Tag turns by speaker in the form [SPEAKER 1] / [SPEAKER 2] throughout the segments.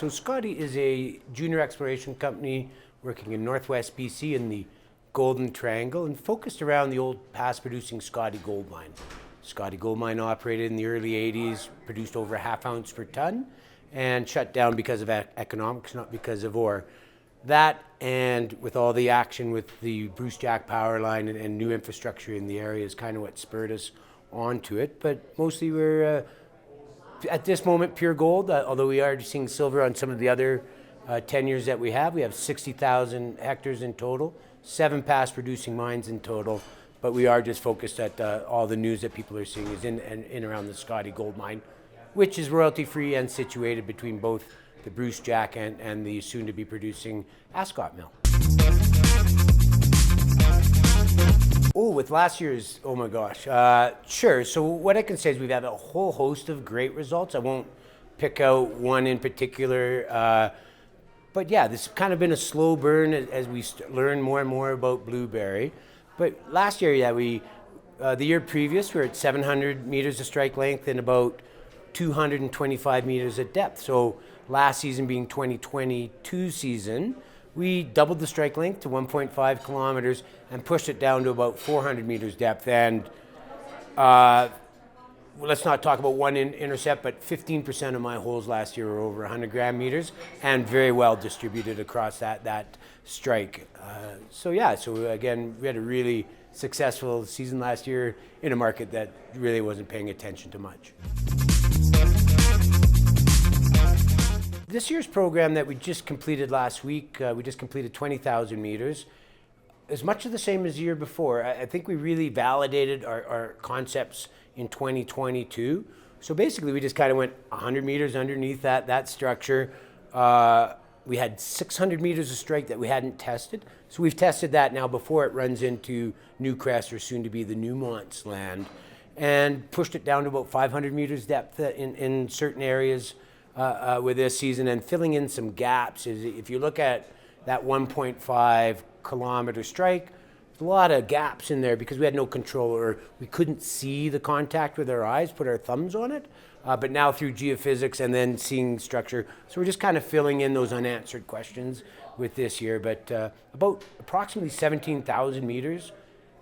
[SPEAKER 1] So Scottie is a junior exploration company working in Northwest BC in the Golden Triangle and focused around the old past producing Scottie gold mine. Scottie gold mine operated in the early 80s, produced over a half ounce per ton and shut down because of economics, not because of ore. That, and with all the action with the Bruce Jack power line and new infrastructure in the area, is kind of what spurred us onto it. But mostly we're at this moment pure gold, although we are seeing silver on some of the other tenures that we have. We have 60,000 hectares in total, 7 past producing mines in total, but we are just focused at all the news that people are seeing is in around the Scottie gold mine, which is royalty free and situated between both the Bruce Jack and the soon to be producing SCOT mill. Oh, with last year's, oh my gosh. Sure, so what I can say is we've had a whole host of great results. I won't pick out one in particular, but yeah, this has kind of been a slow burn as we learn more and more about blueberry. But last year, yeah, the year previous, we were at 700 meters of strike length and about 225 meters of depth. So last season being 2022 season, we doubled the strike length to 1.5 kilometers and pushed it down to about 400 meters depth. And let's not talk about one intercept, but 15% of my holes last year were over 100 gram meters and very well distributed across that strike. So again, we had a really successful season last year in a market that really wasn't paying attention to much. This year's program that we just completed last week, we just completed 20,000 meters, is much of the same as the year before. I think we really validated our concepts in 2022. So basically we just kind of went 100 meters underneath that structure. We had 600 meters of strike that we hadn't tested. So we've tested that now before it runs into Newcrest, or soon to be the Newmont's land, and pushed it down to about 500 meters depth in certain areas with this season, and filling in some gaps. If you look at that 1.5 kilometer strike, there's a lot of gaps in there because we had no control, or we couldn't see the contact with our eyes, put our thumbs on it. But now through geophysics and then seeing structure, so we're just kind of filling in those unanswered questions with this year. But about approximately 17,000 meters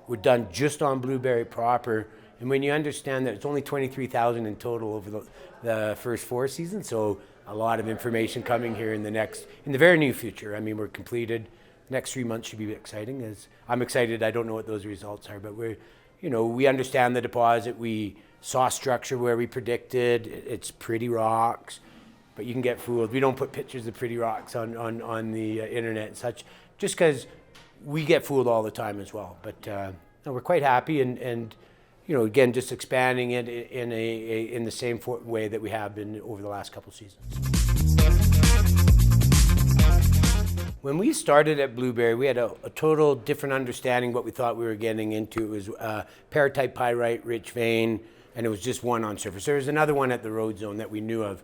[SPEAKER 1] were done just on blueberry proper. And when you understand that it's only 23,000 in total over the first 4 seasons, so a lot of information coming here in the very near future. I mean, we're completed. Next 3 months should be exciting. I'm excited. I don't know what those results are, but we understand the deposit. We saw structure where we predicted. It's pretty rocks, but you can get fooled. We don't put pictures of pretty rocks on the internet and such, just because we get fooled all the time as well. But no, we're quite happy, and again, just expanding it in the same way that we have been over the last couple seasons. When we started at Blueberry, we had a total different understanding what we thought we were getting into. It was paratype pyrite rich vein, and it was just one on surface. There was another one at the road zone that we knew of.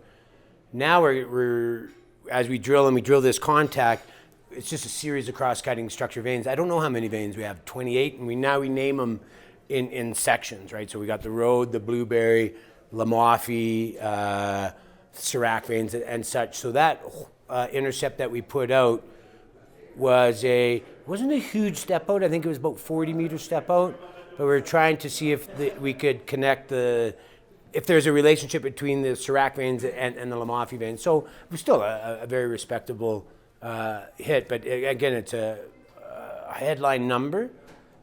[SPEAKER 1] Now we're as we drill this contact, it's just a series of cross-cutting structure veins. I don't know how many veins we have, 28, and we name them in sections, right? So we got the road, the Blueberry, Lamoffi, Sirac veins and such. So that intercept that we put out wasn't a huge step out. I think it was about 40 meter step out, but we were trying to see if we could connect if there's a relationship between the Sirac veins and the Lamoffi veins. So it was still a very respectable hit, but again, it's a headline number.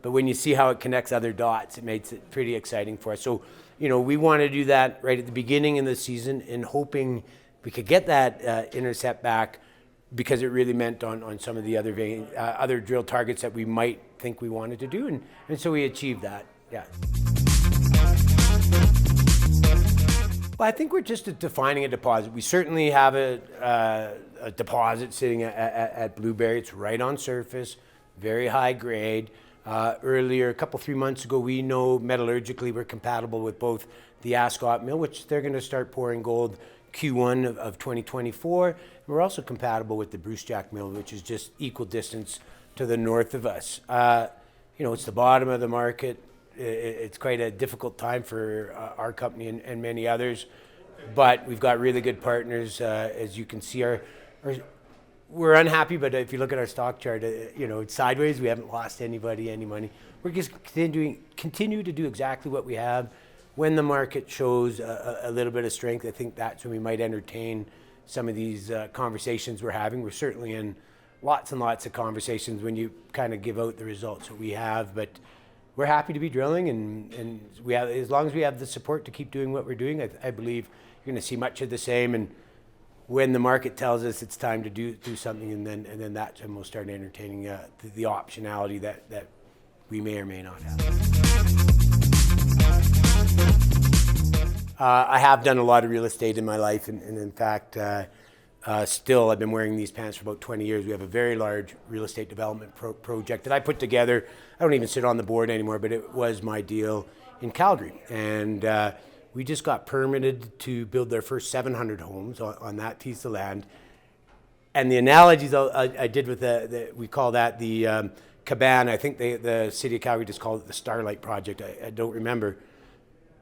[SPEAKER 1] But when you see how it connects other dots, it makes it pretty exciting for us. So, we want to do that right at the beginning of the season, and hoping we could get that intercept back, because it really meant on some of the other drill targets that we might think we wanted to do. And so we achieved that, yeah. Well, I think we're just defining a deposit. We certainly have a deposit sitting at Blueberry. It's right on surface, very high grade. Earlier, 3 months ago, we know metallurgically we're compatible with both the SCOT mill, which they're going to start pouring gold Q1 of 2024. And we're also compatible with the Bruce Jack mill, which is just equal distance to the north of us. It's the bottom of the market. It's quite a difficult time for our company and many others. but we've got really good partners. As you can see, we're unhappy, but if you look at our stock chart, it's sideways. We haven't lost anybody any money. We're just continue to do exactly what we have. When the market shows a little bit of strength, I think that's when we might entertain some of these conversations we're having. We're certainly in lots and lots of conversations when you kind of give out the results that we have, but we're happy to be drilling, and we have, as long as we have the support to keep doing what we're doing, I believe you're going to see much of the same. And when the market tells us it's time to do something, and then that's when we'll start entertaining the optionality that we may or may not have. I have done a lot of real estate in my life, and in fact, still I've been wearing these pants for about 20 years. We have a very large real estate development project that I put together. I don't even sit on the board anymore, but it was my deal in Calgary. And we just got permitted to build their first 700 homes on that piece of land. And the analogies I did with we call that the cabana. I think the city of Calgary just called it the Starlight Project. I don't remember.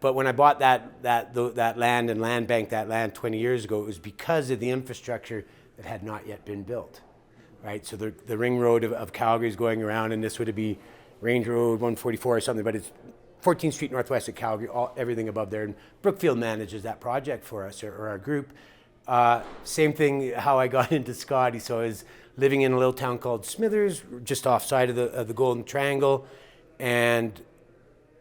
[SPEAKER 1] But when I bought that land and land banked that land 20 years ago, it was because of the infrastructure that had not yet been built, right? So the ring road of Calgary is going around, and this would be Range Road 144 or something, but it's 14th Street northwest of Calgary, everything above there. And Brookfield manages that project for us, or our group. Same thing, how I got into Scottie. So I was living in a little town called Smithers, just offside of the Golden Triangle, and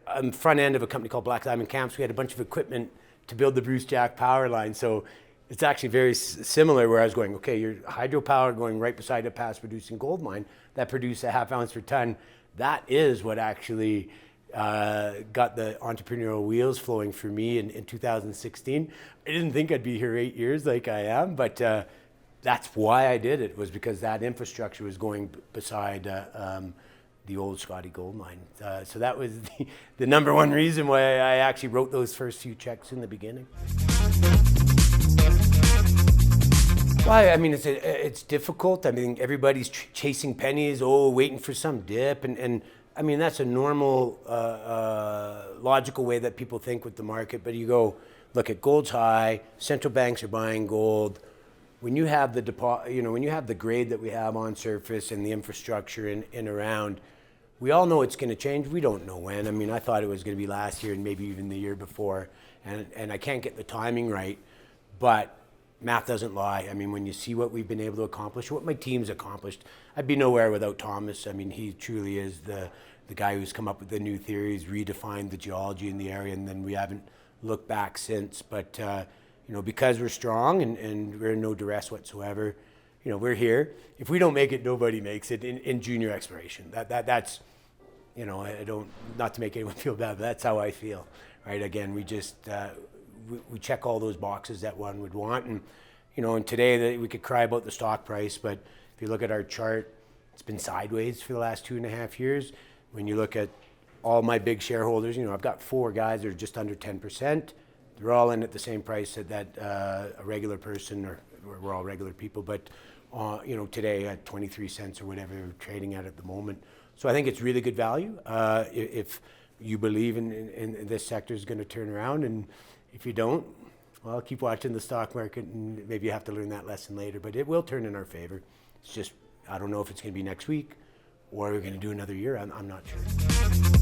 [SPEAKER 1] on the front end of a company called Black Diamond Camps, we had a bunch of equipment to build the Bruce Jack power line. So it's actually very similar, where I was going, okay, you're hydropower going right beside a past producing gold mine that produced a half ounce per ton. That is what actually got the entrepreneurial wheels flowing for me in 2016. I didn't think I'd be here 8 years like I am, but that's why I did it, was because that infrastructure was going beside the old Scottie gold mine. So that was the number one reason why I actually wrote those first few checks in the beginning. Well, I mean, it's difficult. I mean, everybody's chasing pennies, waiting for some dip. And I mean, that's a normal, logical way that people think with the market. But you go, look at gold's high, central banks are buying gold. When you have when you have the grade that we have on surface and the infrastructure in around, we all know it's going to change. We don't know when. I mean, I thought it was going to be last year and maybe even the year before, and I can't get the timing right, but math doesn't lie. I mean, when you see what we've been able to accomplish, what my team's accomplished, I'd be nowhere without Thomas. I mean, he truly is the guy who's come up with the new theories, redefined the geology in the area, and then we haven't looked back since. But because we're strong and we're in no duress whatsoever, we're here. If we don't make it, nobody makes it in junior exploration. That's, I don't, not to make anyone feel bad, but that's how I feel, right? Again, we just, we check all those boxes that one would want. And today we could cry about the stock price, but if you look at our chart, it's been sideways for the last 2.5 years. When you look at all my big shareholders, I've got 4 guys that are just under 10%. They're all in at the same price that a regular person, or we're all regular people, but today at 23 cents or whatever we're trading at the moment. So I think it's really good value if you believe in this sector is going to turn around. And if you don't, well, keep watching the stock market, and maybe you have to learn that lesson later, but it will turn in our favor. It's just, I don't know if it's going to be next week or we're going to do another year. I'm not sure.